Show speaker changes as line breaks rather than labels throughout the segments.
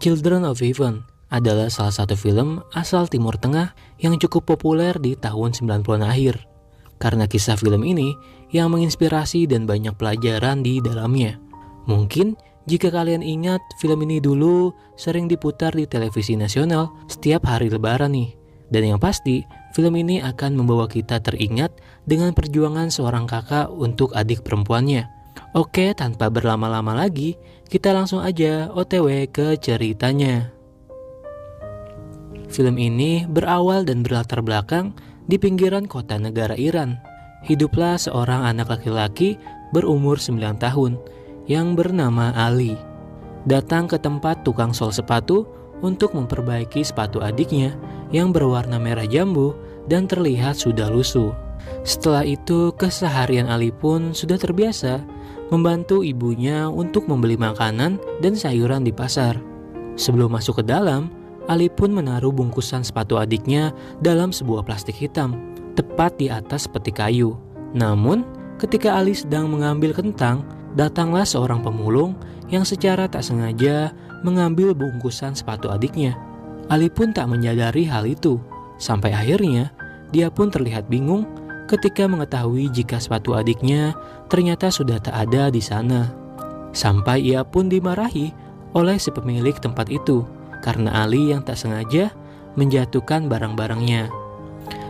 Children of Heaven adalah salah satu film asal Timur Tengah yang cukup populer di tahun 90-an akhir. Karena kisah film ini yang menginspirasi dan banyak pelajaran di dalamnya. Mungkin jika kalian ingat, film ini dulu sering diputar di televisi nasional setiap hari lebaran nih. Dan yang pasti, film ini akan membawa kita teringat dengan perjuangan seorang kakak untuk adik perempuannya. Oke, tanpa berlama-lama lagi, kita langsung aja OTW ke ceritanya. Film ini berawal dan berlatar belakang di pinggiran kota negara Iran. Hiduplah seorang anak laki-laki berumur 9 tahun yang bernama Ali. Datang ke tempat tukang sol sepatu untuk memperbaiki sepatu adiknya yang berwarna merah jambu dan terlihat sudah lusuh. Setelah itu, keseharian Ali pun sudah terbiasa membantu ibunya untuk membeli makanan dan sayuran di pasar. Sebelum masuk ke dalam, Ali pun menaruh bungkusan sepatu adiknya dalam sebuah plastik hitam, tepat di atas peti kayu. Namun, ketika Ali sedang mengambil kentang, datanglah seorang pemulung yang secara tak sengaja mengambil bungkusan sepatu adiknya. Ali pun tak menyadari hal itu, sampai akhirnya dia pun terlihat bingung ketika mengetahui jika sepatu adiknya ternyata sudah tak ada di sana. Sampai ia pun dimarahi oleh si pemilik tempat itu karena Ali yang tak sengaja menjatuhkan barang-barangnya.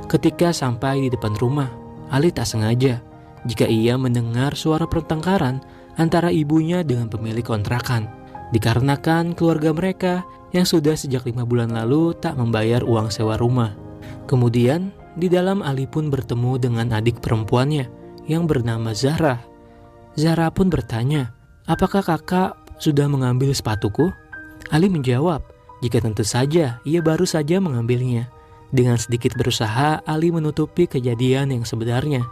Ketika sampai di depan rumah, Ali tak sengaja jika ia mendengar suara pertengkaran antara ibunya dengan pemilik kontrakan, dikarenakan keluarga mereka yang sudah sejak 5 bulan lalu tak membayar uang sewa rumah. Kemudian, di dalam Ali pun bertemu dengan adik perempuannya yang bernama Zahra. Zahra pun bertanya, "Apakah kakak sudah mengambil sepatuku?" Ali menjawab, "Jika tentu saja, ia baru saja mengambilnya." Dengan sedikit berusaha, Ali menutupi kejadian yang sebenarnya.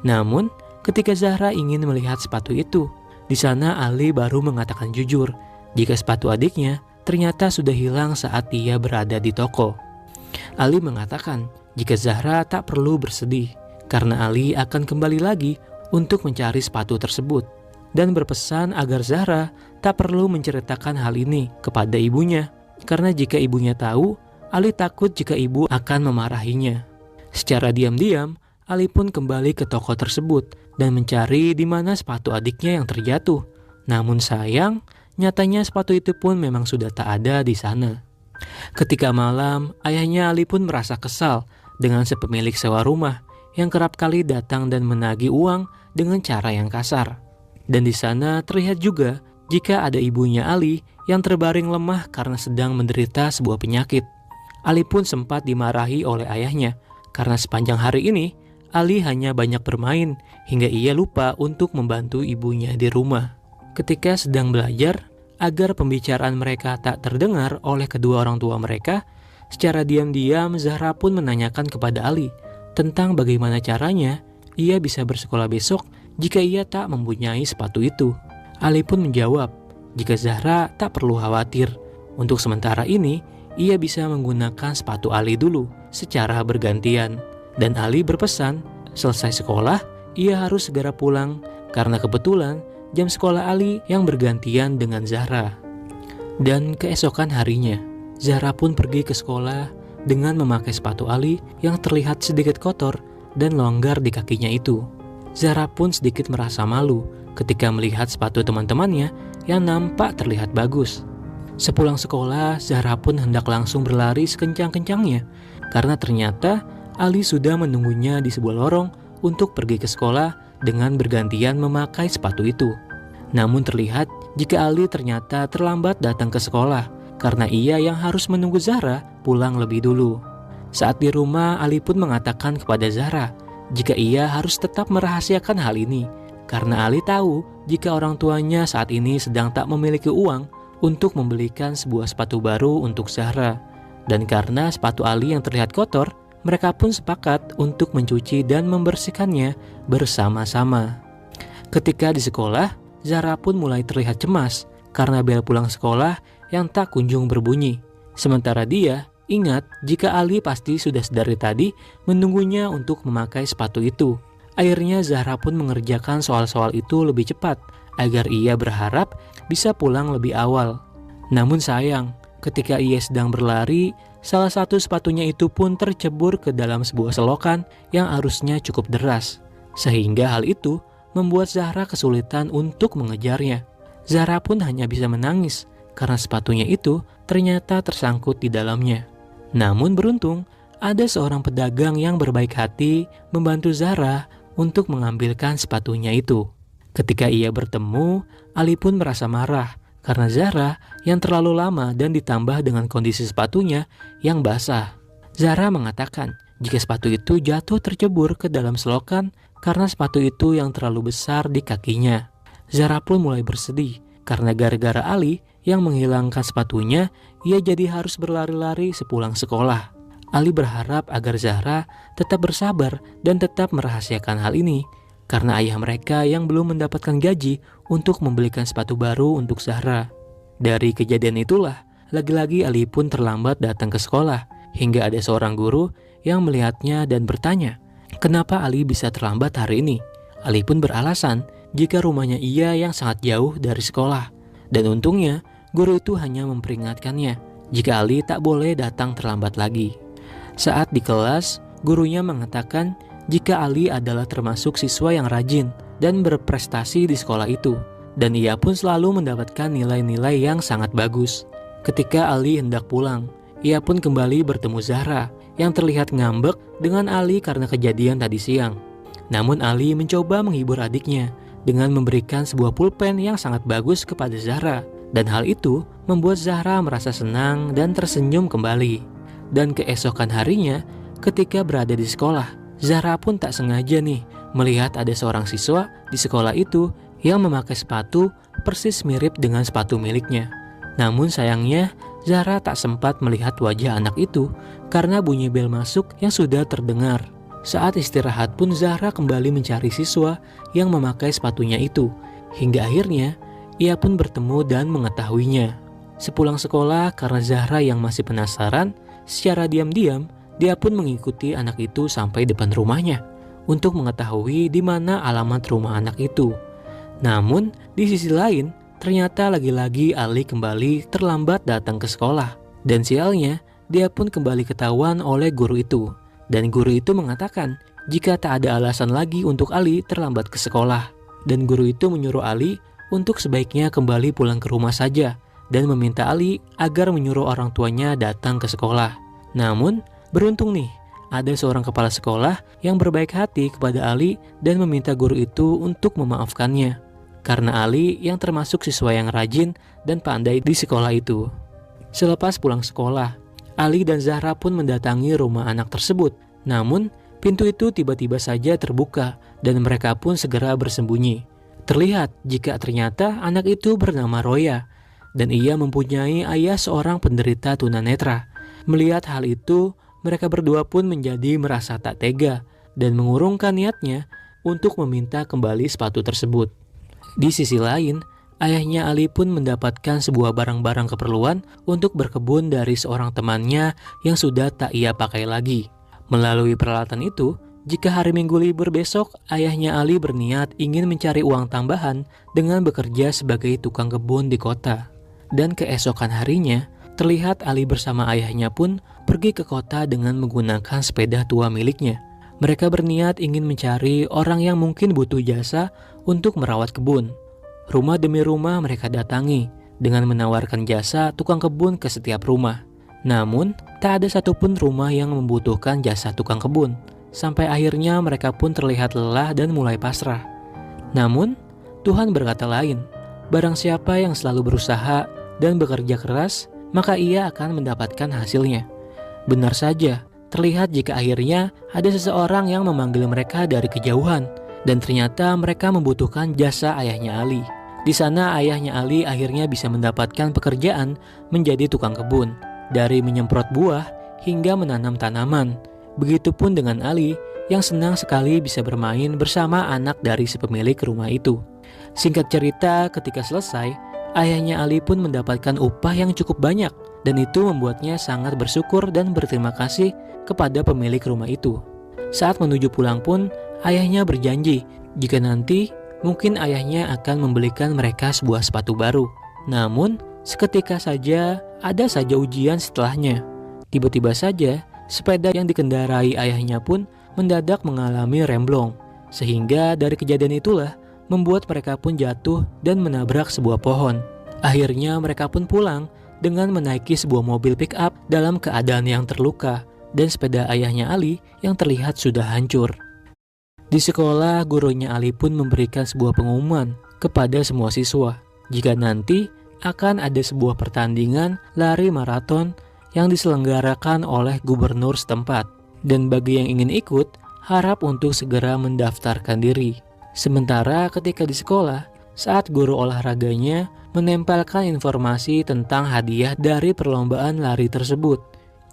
Namun, ketika Zahra ingin melihat sepatu itu, di sana Ali baru mengatakan jujur jika sepatu adiknya ternyata sudah hilang saat ia berada di toko. Ali mengatakan jika Zahra tak perlu bersedih karena Ali akan kembali lagi untuk mencari sepatu tersebut, dan berpesan agar Zahra tak perlu menceritakan hal ini kepada ibunya karena jika ibunya tahu, Ali takut jika ibu akan memarahinya. Secara diam-diam, Ali pun kembali ke toko tersebut dan mencari di mana sepatu adiknya yang terjatuh. Namun sayang, nyatanya sepatu itu pun memang sudah tak ada di sana. Ketika malam, ayahnya Ali pun merasa kesal dengan si pemilik sewa rumah yang kerap kali datang dan menagih uang dengan cara yang kasar. Dan di sana terlihat juga jika ada ibunya Ali yang terbaring lemah karena sedang menderita sebuah penyakit. Ali pun sempat dimarahi oleh ayahnya karena sepanjang hari ini Ali hanya banyak bermain hingga ia lupa untuk membantu ibunya di rumah. Ketika sedang belajar, agar pembicaraan mereka tak terdengar oleh kedua orang tua mereka, secara diam-diam Zahra pun menanyakan kepada Ali tentang bagaimana caranya ia bisa bersekolah besok jika ia tak mempunyai sepatu itu. Ali pun menjawab jika Zahra tak perlu khawatir. Untuk sementara ini, ia bisa menggunakan sepatu Ali dulu secara bergantian. Dan Ali berpesan, selesai sekolah, ia harus segera pulang karena kebetulan jam sekolah Ali yang bergantian dengan Zahra. Dan keesokan harinya, Zahra pun pergi ke sekolah dengan memakai sepatu Ali yang terlihat sedikit kotor dan longgar di kakinya itu. Zahra pun sedikit merasa malu ketika melihat sepatu teman-temannya yang nampak terlihat bagus. Sepulang sekolah, Zahra pun hendak langsung berlari sekencang-kencangnya karena ternyata Ali sudah menunggunya di sebuah lorong untuk pergi ke sekolah dengan bergantian memakai sepatu itu. Namun terlihat jika Ali ternyata terlambat datang ke sekolah karena ia yang harus menunggu Zahra pulang lebih dulu. Saat di rumah, Ali pun mengatakan kepada Zahra jika ia harus tetap merahasiakan hal ini karena Ali tahu jika orang tuanya saat ini sedang tak memiliki uang untuk membelikan sebuah sepatu baru untuk Zahra. Dan karena sepatu Ali yang terlihat kotor, mereka pun sepakat untuk mencuci dan membersihkannya bersama-sama. Ketika di sekolah, Zahra pun mulai terlihat cemas karena bel pulang sekolah yang tak kunjung berbunyi. Sementara dia ingat jika Ali pasti sudah sedari tadi menunggunya untuk memakai sepatu itu. Akhirnya Zahra pun mengerjakan soal-soal itu lebih cepat agar ia berharap bisa pulang lebih awal. Namun sayang, Ketika ia sedang berlari, salah satu sepatunya itu pun tercebur ke dalam sebuah selokan yang arusnya cukup deras. Sehingga hal itu membuat Zahra kesulitan untuk mengejarnya. Zahra pun hanya bisa menangis karena sepatunya itu ternyata tersangkut di dalamnya. Namun beruntung, ada seorang pedagang yang berbaik hati membantu Zahra untuk mengambilkan sepatunya itu. Ketika ia bertemu, Ali pun merasa marah karena Zahra yang terlalu lama dan ditambah dengan kondisi sepatunya yang basah. Zahra mengatakan jika sepatu itu jatuh tercebur ke dalam selokan karena sepatu itu yang terlalu besar di kakinya. Zahra pun mulai bersedih karena gara-gara Ali yang menghilangkan sepatunya, ia jadi harus berlari-lari sepulang sekolah. Ali berharap agar Zahra tetap bersabar dan tetap merahasiakan hal ini karena ayah mereka yang belum mendapatkan gaji untuk membelikan sepatu baru untuk Zahra. Dari kejadian itulah, lagi-lagi Ali pun terlambat datang ke sekolah hingga ada seorang guru yang melihatnya dan bertanya, kenapa Ali bisa terlambat hari ini? Ali pun beralasan jika rumahnya ia yang sangat jauh dari sekolah. Dan untungnya, guru itu hanya memperingatkannya jika Ali tak boleh datang terlambat lagi. Saat di kelas, gurunya mengatakan jika Ali adalah termasuk siswa yang rajin dan berprestasi di sekolah itu, dan ia pun selalu mendapatkan nilai-nilai yang sangat bagus. Ketika Ali hendak pulang, ia pun kembali bertemu Zahra yang terlihat ngambek dengan Ali karena kejadian tadi siang. Namun Ali mencoba menghibur adiknya dengan memberikan sebuah pulpen yang sangat bagus kepada Zahra, dan hal itu membuat Zahra merasa senang dan tersenyum kembali. Dan keesokan harinya, ketika berada di sekolah, Zahra pun tak sengaja nih melihat ada seorang siswa di sekolah itu yang memakai sepatu persis mirip dengan sepatu miliknya. Namun sayangnya Zahra tak sempat melihat wajah anak itu karena bunyi bel masuk yang sudah terdengar. Saat istirahat pun Zahra kembali mencari siswa yang memakai sepatunya itu, hingga akhirnya ia pun bertemu dan mengetahuinya. Sepulang sekolah, karena Zahra yang masih penasaran, secara diam-diam dia pun mengikuti anak itu sampai depan rumahnya untuk mengetahui di mana alamat rumah anak itu. Namun di sisi lain, ternyata lagi-lagi Ali kembali terlambat datang ke sekolah. Dan sialnya, dia pun kembali ketahuan oleh guru itu. Dan guru itu mengatakan jika tak ada alasan lagi untuk Ali terlambat ke sekolah. Dan guru itu menyuruh Ali untuk sebaiknya kembali pulang ke rumah saja dan meminta Ali agar menyuruh orang tuanya datang ke sekolah. Namun beruntung nih, ada seorang kepala sekolah yang berbaik hati kepada Ali dan meminta guru itu untuk memaafkannya. Karena Ali yang termasuk siswa yang rajin dan pandai di sekolah itu. Selepas pulang sekolah, Ali dan Zahra pun mendatangi rumah anak tersebut. Namun, pintu itu tiba-tiba saja terbuka dan mereka pun segera bersembunyi. Terlihat jika ternyata anak itu bernama Roya dan ia mempunyai ayah seorang penderita tunanetra. Melihat hal itu, mereka berdua pun menjadi merasa tak tega dan mengurungkan niatnya untuk meminta kembali sepatu tersebut. Di sisi lain, ayahnya Ali pun mendapatkan sebuah barang-barang keperluan untuk berkebun dari seorang temannya yang sudah tak ia pakai lagi. Melalui peralatan itu, jika hari Minggu libur besok, ayahnya Ali berniat ingin mencari uang tambahan dengan bekerja sebagai tukang kebun di kota. Dan keesokan harinya, terlihat Ali bersama ayahnya pun pergi ke kota dengan menggunakan sepeda tua miliknya. Mereka berniat ingin mencari orang yang mungkin butuh jasa untuk merawat kebun. Rumah demi rumah mereka datangi dengan menawarkan jasa tukang kebun ke setiap rumah. Namun, tak ada satupun rumah yang membutuhkan jasa tukang kebun. Sampai akhirnya mereka pun terlihat lelah dan mulai pasrah. Namun, Tuhan berkata lain. Barang siapa yang selalu berusaha dan bekerja keras, maka ia akan mendapatkan hasilnya. Benar saja, terlihat jika akhirnya ada seseorang yang memanggil mereka dari kejauhan, dan ternyata mereka membutuhkan jasa ayahnya Ali. Di sana ayahnya Ali akhirnya bisa mendapatkan pekerjaan menjadi tukang kebun, dari menyemprot buah hingga menanam tanaman. Begitupun dengan Ali yang senang sekali bisa bermain bersama anak dari si pemilik rumah itu. Singkat cerita, ketika selesai, ayahnya Ali pun mendapatkan upah yang cukup banyak, dan itu membuatnya sangat bersyukur dan berterima kasih kepada pemilik rumah itu. Saat menuju pulang pun, ayahnya berjanji jika nanti mungkin ayahnya akan membelikan mereka sebuah sepatu baru. Namun, seketika saja ada saja ujian setelahnya. Tiba-tiba saja, sepeda yang dikendarai ayahnya pun mendadak mengalami remblong. Sehingga dari kejadian itulah membuat mereka pun jatuh dan menabrak sebuah pohon. Akhirnya mereka pun pulang dengan menaiki sebuah mobil pick-up dalam keadaan yang terluka dan sepeda ayahnya Ali yang terlihat sudah hancur. Di sekolah, gurunya Ali pun memberikan sebuah pengumuman kepada semua siswa jika nanti akan ada sebuah pertandingan lari maraton yang diselenggarakan oleh gubernur setempat, dan bagi yang ingin ikut harap untuk segera mendaftarkan diri. Sementara ketika di sekolah, saat guru olahraganya menempelkan informasi tentang hadiah dari perlombaan lari tersebut,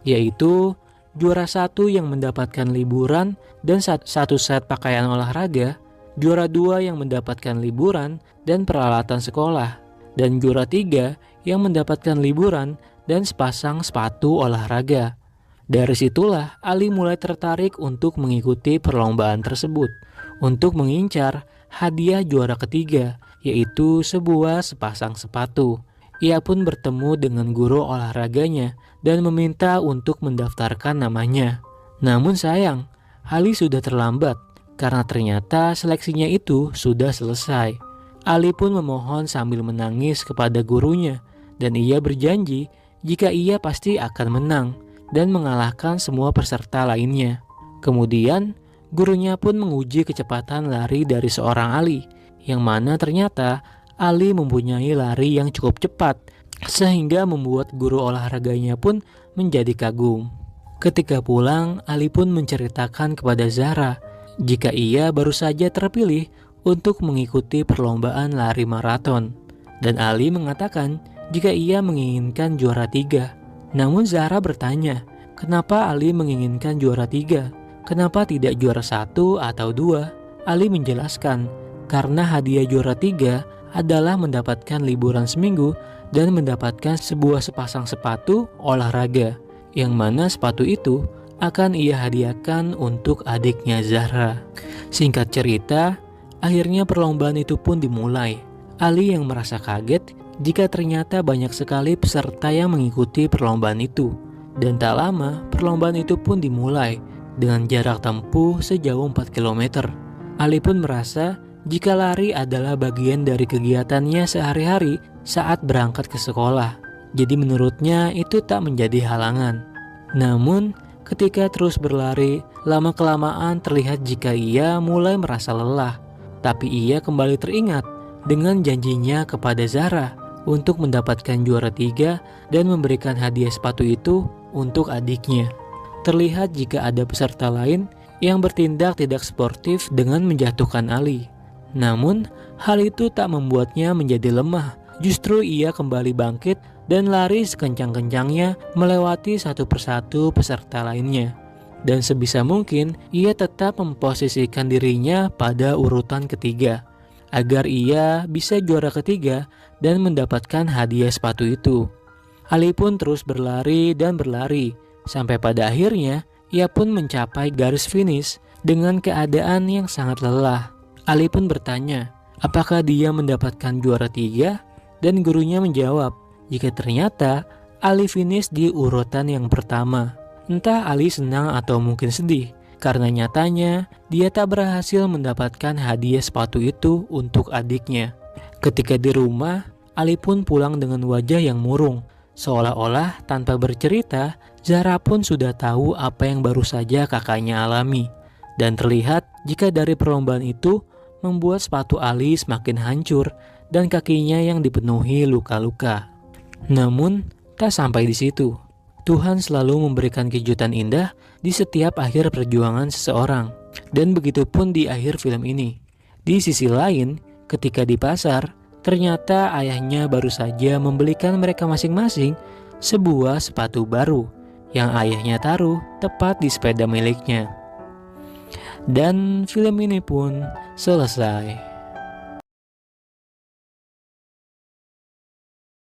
yaitu juara 1 yang mendapatkan liburan dan satu set pakaian olahraga, juara 2 yang mendapatkan liburan dan peralatan sekolah, dan juara 3 yang mendapatkan liburan dan sepasang sepatu olahraga. Dari situlah Ali mulai tertarik untuk mengikuti perlombaan tersebut untuk mengincar hadiah juara ketiga, yaitu sebuah sepasang sepatu. Ia pun bertemu dengan guru olahraganya dan meminta untuk mendaftarkan namanya. Namun sayang, Ali sudah terlambat karena ternyata seleksinya itu sudah selesai. Ali pun memohon sambil menangis kepada gurunya dan ia berjanji jika ia pasti akan menang dan mengalahkan semua peserta lainnya. Kemudian, gurunya pun menguji kecepatan lari dari seorang Ali, yang mana ternyata Ali mempunyai lari yang cukup cepat, sehingga membuat guru olahraganya pun menjadi kagum. Ketika pulang, Ali pun menceritakan kepada Zahra jika ia baru saja terpilih untuk mengikuti perlombaan lari maraton. Dan Ali mengatakan jika ia menginginkan juara 3. Namun Zahra bertanya, kenapa Ali menginginkan juara 3? Kenapa tidak juara 1 atau 2? Ali menjelaskan, karena hadiah juara 3 adalah mendapatkan liburan seminggu dan mendapatkan sebuah sepasang sepatu olahraga, yang mana sepatu itu akan ia hadiahkan untuk adiknya Zahra. Singkat cerita, akhirnya perlombaan itu pun dimulai. Ali yang merasa kaget jika ternyata banyak sekali peserta yang mengikuti perlombaan itu. Dan tak lama, perlombaan itu pun dimulai dengan jarak tempuh sejauh 4 km. Ali pun merasa jika lari adalah bagian dari kegiatannya sehari-hari saat berangkat ke sekolah. Jadi menurutnya itu tak menjadi halangan. Namun, ketika terus berlari, lama-kelamaan terlihat jika ia mulai merasa lelah. Tapi ia kembali teringat dengan janjinya kepada Zahra untuk mendapatkan juara 3 dan memberikan hadiah sepatu itu untuk adiknya. Terlihat jika ada peserta lain yang bertindak tidak sportif dengan menjatuhkan Ali. Namun, hal itu tak membuatnya menjadi lemah. Justru ia kembali bangkit dan lari sekencang-kencangnya melewati satu persatu peserta lainnya. Dan sebisa mungkin, ia tetap memposisikan dirinya pada urutan ketiga, agar ia bisa juara ketiga dan mendapatkan hadiah sepatu itu. Ali pun terus berlari dan berlari, sampai pada akhirnya ia pun mencapai garis finish dengan keadaan yang sangat lelah. Ali pun bertanya, apakah dia mendapatkan juara 3? Dan gurunya menjawab, jika ternyata Ali finish di urutan yang pertama. Entah Ali senang atau mungkin sedih, karena nyatanya dia tak berhasil mendapatkan hadiah sepatu itu untuk adiknya. Ketika di rumah, Ali pun pulang dengan wajah yang murung. Seolah-olah tanpa bercerita, Zahra pun sudah tahu apa yang baru saja kakaknya alami. Dan terlihat jika dari perlombaan itu membuat sepatu Ali semakin hancur dan kakinya yang dipenuhi luka-luka. Namun, tak sampai di situ. Tuhan selalu memberikan kejutan indah di setiap akhir perjuangan seseorang. Dan begitu pun di akhir film ini. Di sisi lain, ketika di pasar, ternyata ayahnya baru saja membelikan mereka masing-masing sebuah sepatu baru yang ayahnya taruh tepat di sepeda miliknya. Dan film ini pun selesai.